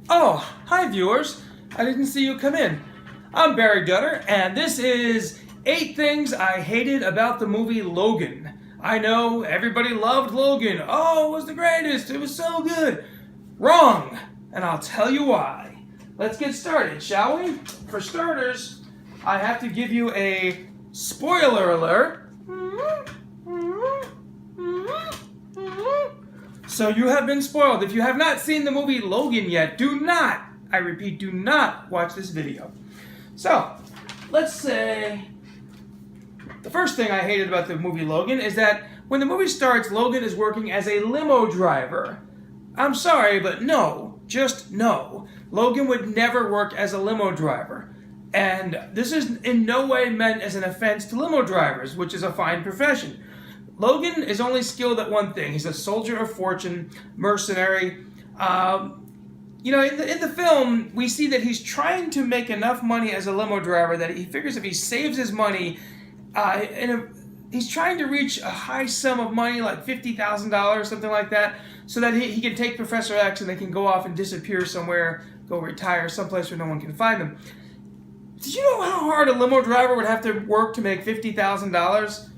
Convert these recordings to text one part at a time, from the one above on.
Oh, hi viewers. I didn't see you come in. I'm Barry Dutter, and this is 8 Things I Hated About the Movie Logan. I know everybody loved Logan. Oh, it was the greatest. It was so good. Wrong. And I'll tell you why. Let's get started, shall we? For starters, I have to give you a spoiler alert. So you have been spoiled. If you have not seen the movie Logan yet, do not, I repeat, do not watch this video. So, let's say the first thing I hated about the movie Logan is that when the movie starts, Logan is working as a limo driver. I'm sorry, but no, just no. Logan would never work as a limo driver. And this is in no way meant as an offense to limo drivers, which is a fine profession. Logan is only skilled at one thing. He's a soldier of fortune, mercenary. In the film, we see that he's trying to make enough money as a limo driver that he figures if he saves his money, he's trying to reach a high sum of money, like $50,000, something like that, so that he can take Professor X and they can go off and disappear somewhere, go retire someplace where no one can find them. Did you know how hard a limo driver would have to work to make $50,000?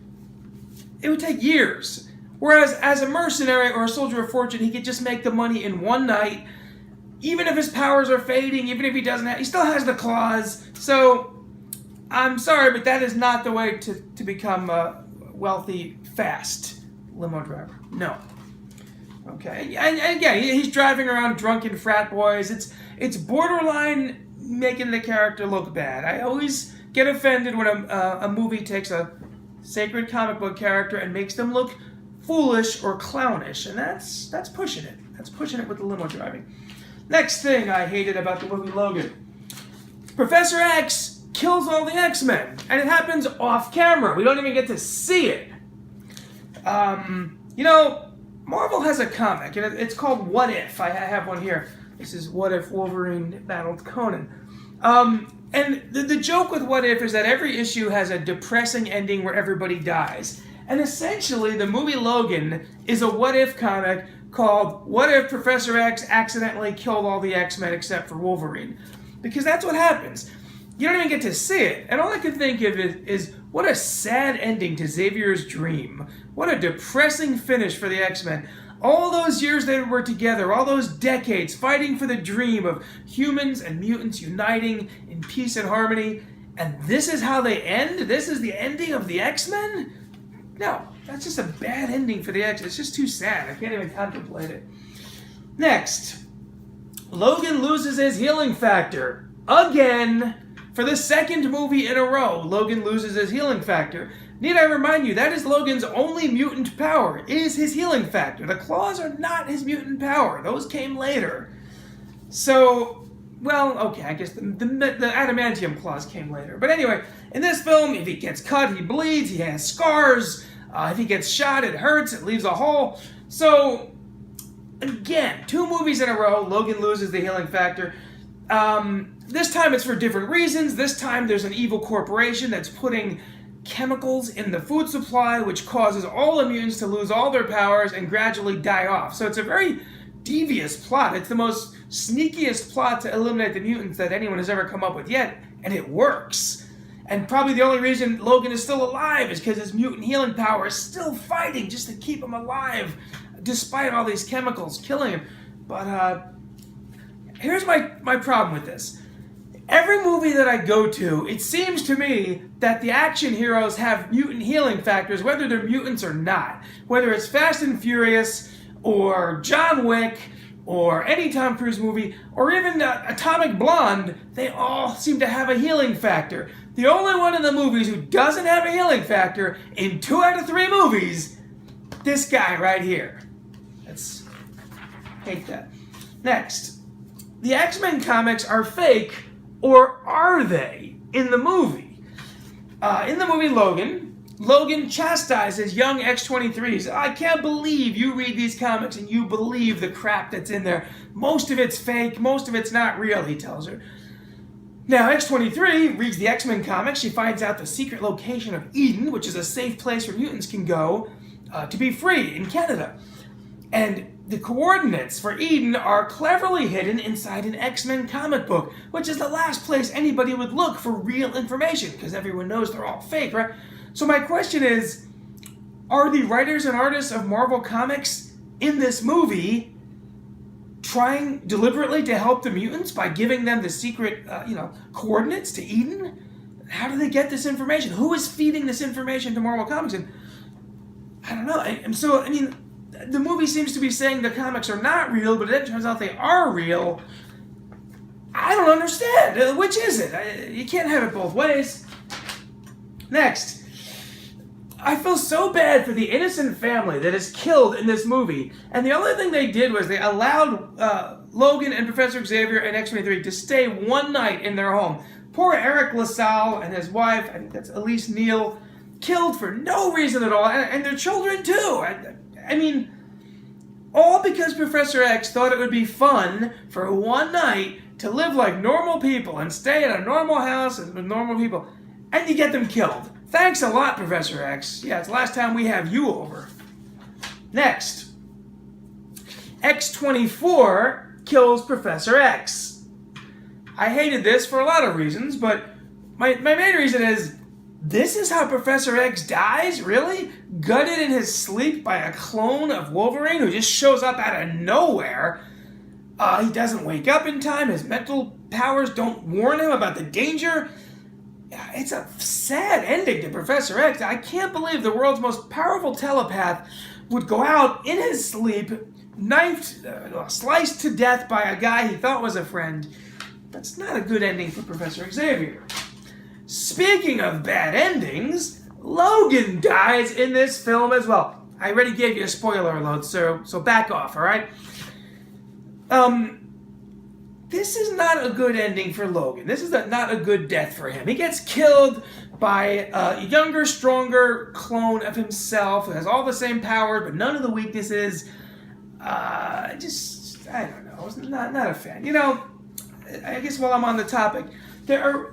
It would take years. Whereas as a mercenary or a soldier of fortune, he could just make the money in one night. Even if his powers are fading, even if he still has the claws. So, I'm sorry, but that is not the way to become a wealthy, fast limo driver. No. Okay, and yeah, he's driving around drunken frat boys. It's borderline making the character look bad. I always get offended when a movie takes a sacred comic book character and makes them look foolish or clownish, and that's pushing it. That's pushing it with the limo driving. Next thing I hated about the movie Logan. Professor X kills all the X-Men, and it happens off camera. We don't even get to see it. Marvel has a comic, and it's called What If. I have one here. This is What If Wolverine Battled Conan. And the joke with What If is that every issue has a depressing ending where everybody dies. And essentially, the movie Logan is a What If comic called What If Professor X accidentally killed all the X-Men except for Wolverine? Because that's what happens. You don't even get to see it. And all I can think of is what a sad ending to Xavier's dream. What a depressing finish for the X-Men. All those years they were together, all those decades fighting for the dream of humans and mutants uniting in peace and harmony, and this is how they end? This is the ending of the X-Men? No, that's just a bad ending for the X-Men. It's just too sad. I can't even contemplate it. Next, Logan loses his healing factor. Again. For the second movie in a row, Logan loses his healing factor. Need I remind you, that is Logan's only mutant power, is his healing factor. The claws are not his mutant power. Those came later. So, well, okay, I guess the adamantium claws came later. But anyway, in this film, if he gets cut, he bleeds, he has scars. If he gets shot, it hurts, it leaves a hole. So, again, 2 movies in a row, Logan loses the healing factor. This time it's for different reasons. This time there's an evil corporation that's putting chemicals in the food supply, which causes all the mutants to lose all their powers and gradually die off. So it's a very devious plot. It's the most sneakiest plot to eliminate the mutants that anyone has ever come up with yet, and it works. And probably the only reason Logan is still alive is because his mutant healing power is still fighting just to keep him alive, despite all these chemicals killing him. But, here's my problem with this. Every movie that I go to, it seems to me that the action heroes have mutant healing factors, whether they're mutants or not. Whether it's Fast and Furious, or John Wick, or any Tom Cruise movie, or even Atomic Blonde, they all seem to have a healing factor. The only one in the movies who doesn't have a healing factor in 2 out of 3 movies, this guy right here. Hate that. Next. The X-Men comics are fake, or are they, in the movie? In the movie Logan chastises young X-23s. I can't believe you read these comics and you believe the crap that's in there. Most of it's fake, most of it's not real, he tells her. Now, X-23 reads the X-Men comics. She finds out the secret location of Eden, which is a safe place where mutants can go to be free in Canada. And the coordinates for Eden are cleverly hidden inside an X-Men comic book, which is the last place anybody would look for real information, because everyone knows they're all fake, right? So my question is, are the writers and artists of Marvel Comics in this movie trying deliberately to help the mutants by giving them the secret, coordinates to Eden? How do they get this information? Who is feeding this information to Marvel Comics? And I don't know. And so, I mean, the movie seems to be saying the comics are not real, but it turns out they are real. I don't understand. Which is it? You can't have it both ways. Next. I feel so bad for the innocent family that is killed in this movie. And the only thing they did was they allowed Logan and Professor Xavier and X-23 to stay one night in their home. Poor Eric LaSalle and his wife, I think that's Elise Neal, killed for no reason at all. And their children too. I mean, all because Professor X thought it would be fun for one night to live like normal people and stay in a normal house with normal people. And you get them killed. Thanks a lot, Professor X. Yeah, it's the last time we have you over. Next. X-24 kills Professor X. I hated this for a lot of reasons, but my main reason is, this is how Professor X dies? Really? Gutted in his sleep by a clone of Wolverine who just shows up out of nowhere. He doesn't wake up in time. His mental powers don't warn him about the danger. It's a sad ending to Professor X. I can't believe the world's most powerful telepath would go out in his sleep, knifed, sliced to death by a guy he thought was a friend. That's not a good ending for Professor Xavier. Speaking of bad endings, Logan dies in this film as well. I already gave you a spoiler alert, so back off, all right? This is not a good ending for Logan. This is not a good death for him. He gets killed by a younger, stronger clone of himself who has all the same powers but none of the weaknesses. I don't know. I was not a fan. You know, I guess while I'm on the topic, there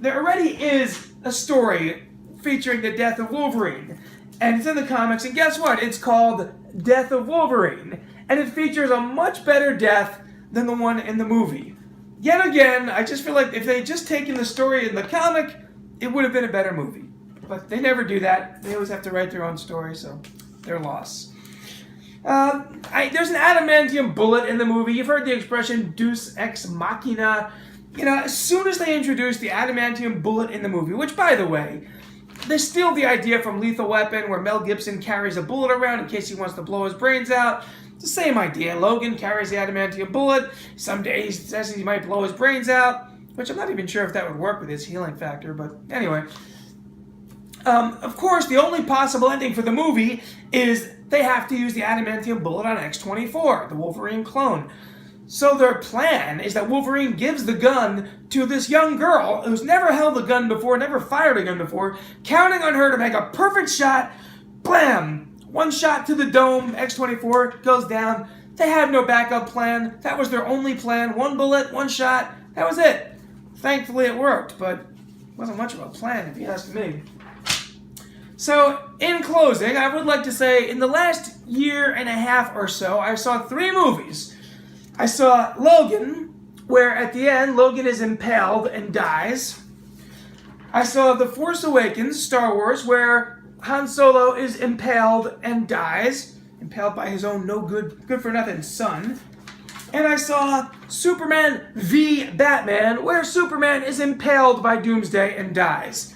already is a story featuring the death of Wolverine. And it's in the comics, and guess what? It's called Death of Wolverine. And it features a much better death than the one in the movie. Yet again, I just feel like if they had just taken the story in the comic, it would have been a better movie. But they never do that. They always have to write their own story, so their loss. There's an adamantium bullet in the movie. You've heard the expression Deus Ex Machina. You know, as soon as they introduce the adamantium bullet in the movie, which, by the way, they steal the idea from Lethal Weapon, where Mel Gibson carries a bullet around in case he wants to blow his brains out. It's the same idea. Logan carries the adamantium bullet. Someday he says he might blow his brains out, which I'm not even sure if that would work with his healing factor, but anyway. Of course, the only possible ending for the movie is they have to use the adamantium bullet on X-24, the Wolverine clone. So their plan is that Wolverine gives the gun to this young girl who's never held a gun before, never fired a gun before, counting on her to make a perfect shot. Blam! One shot to the dome, X-24 goes down. They have no backup plan. That was their only plan. One bullet, one shot. That was it. Thankfully it worked, but it wasn't much of a plan if you ask me. So, in closing, I would like to say in the last year and a half or so, I saw 3 movies. I saw Logan, where at the end, Logan is impaled and dies. I saw The Force Awakens, Star Wars, where Han Solo is impaled and dies, impaled by his own good-for-nothing son. And I saw Superman v. Batman, where Superman is impaled by Doomsday and dies.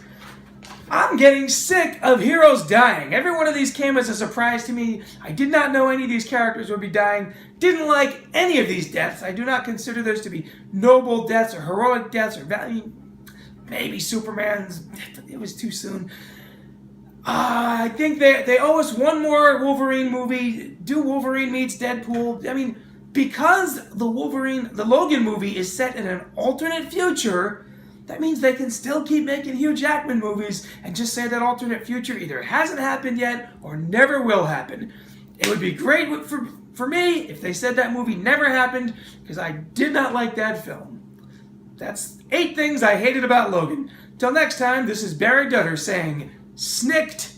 I'm getting sick of heroes dying. Every one of these came as a surprise to me. I did not know any of these characters would be dying. Didn't like any of these deaths. I do not consider those to be noble deaths or heroic deaths or maybe Superman's. It was too soon. I think they owe us one more Wolverine movie. Do Wolverine meets Deadpool. I mean, because the Logan movie is set in an alternate future, that means they can still keep making Hugh Jackman movies and just say that alternate future either hasn't happened yet or never will happen. It would be great for me if they said that movie never happened, because I did not like that film. That's 8 things I hated about Logan. Till next time, this is Barry Dutter saying, snicked.